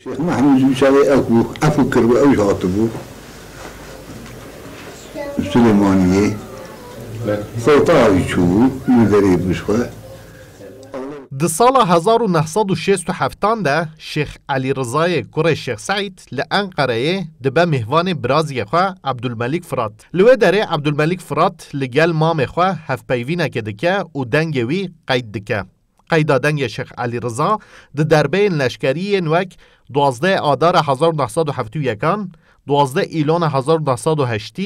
شيخ محمود مشاري أكو أفكر بأوي هاتبو سليمانية صوتاوي شو مدري بشوى. د سال 1967 ده شیخ علی رضای کوره شیخ سعید لانقره دبه مهوان برازی خواه عبدالملک فرات لوه داره عبدالملک فرات لگل مام خواه هف پیوینه که دکه و دنگ وی قید دکه قیدا دنگ شیخ علی رضا د دربه لشکری نوک 12 آدار 1971 12 ایلان 1908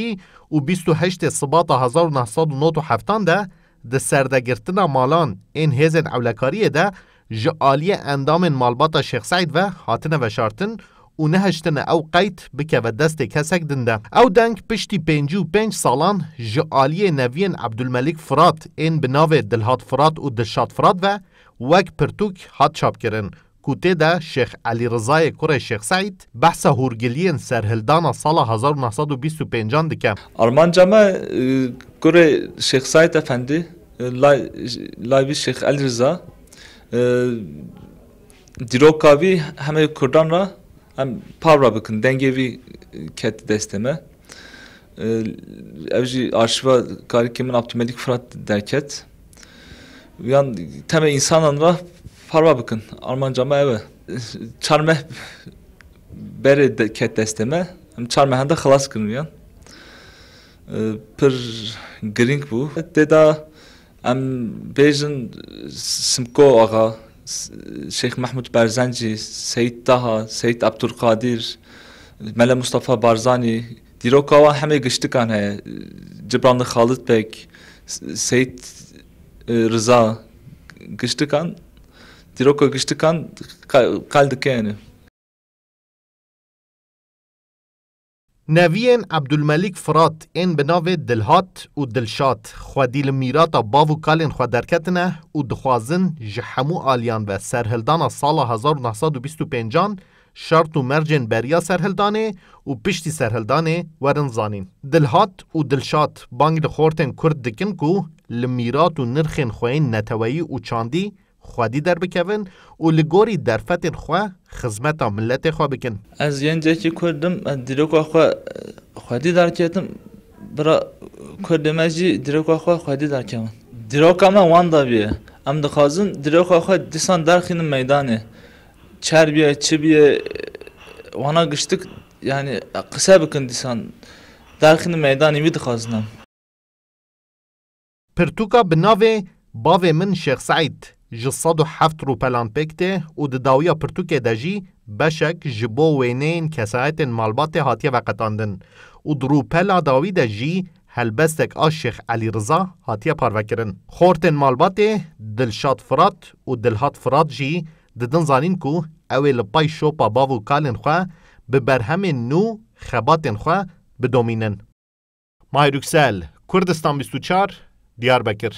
و 28 سبات 1997 ده د سردگرتنا مالان این هزن اولکاری ده جعالی اندام مالبات شیخ سعید و حاتن و شارتن و نهشتن او قید بکه و دست کسک دنده او دنگ پشتی 55 سالان جعالی نوین عبدالملک فرات این بناو دلهات فرات و دلشاد فرات و وک پرتوک هات چاپ کرن کوته ده شیخ علی رضای کوره شیخ سعید بحث هورگلین سرهلدان سال 1925 دکه Almanca mı göre Şeyh Said Efendi, Laivi Şeyh Ali Rıza, Dirokavi hem Kurdanra hem Pavra bakın dengevi ket desteme. Evci arşiva Garikimin Abdülmelik Fırat derket. Yani temel insanlara Pavra bakın Almanca mı eve. Çarmeh beri ket desteme. Hem çarmehende xalas kırmıyor. پر گرینگ بو دیدا ام بیژن سمکو آقا شیخ محمود برزنجی سید طه سید عبدالقادر ملا مصطفى بارزانی دیروکاوا همه گشتکان ہے جبران خالد بک سید رضا گشتکان دیروکا گشتکان قلدکانه نوین عبدالملک فرات این بناو دلهات و دلشاد خودیل میراتا باو کالین خود درکتنه و دخوازن جحمو آلیان و سرهلدان سال 1925 شرط و مرجن بریا سرهلدانه و پشتی سرهلدانه ورن زانین دلهات و دلشاد بانگ دخورتن کرد دکن کو لمیرات و نرخین خوین نتوایی و چاندی خودی در بکوین و لگوری در فتن خواه خدمت ملت خواه بکن. از ینجه که کردم دیروکا خواه خودی در کردم برا کردم ازی دیروکا خواه خودی در کردم. دیروکا من وان دا بیه. ام دخوازن دیروکا خواه دیسان در خین میدانه. چر بیه چی بیه وانا گشتک yani قصه بکن دیسان در خین میدانی می دخوازنم. پرتوکا بناوه باوه من شیخ سعید جصاد و حفت رو پلان پکته و داویا پرتوکه دجی بشک جبو وینین کسایت مالبات هاتیه وقتاندن و درو پلا داوی دجی هلبستک آش شیخ علی رضا هاتیه پاروکرن خورتن مالبات دلشاد فرات و دلهات فرات جی ددن زانین کو اوی لپای شوپا باو کالن خواه ببرهم نو خباتن خواه بدومینن مایروکسل کردستان 24 دیاربکر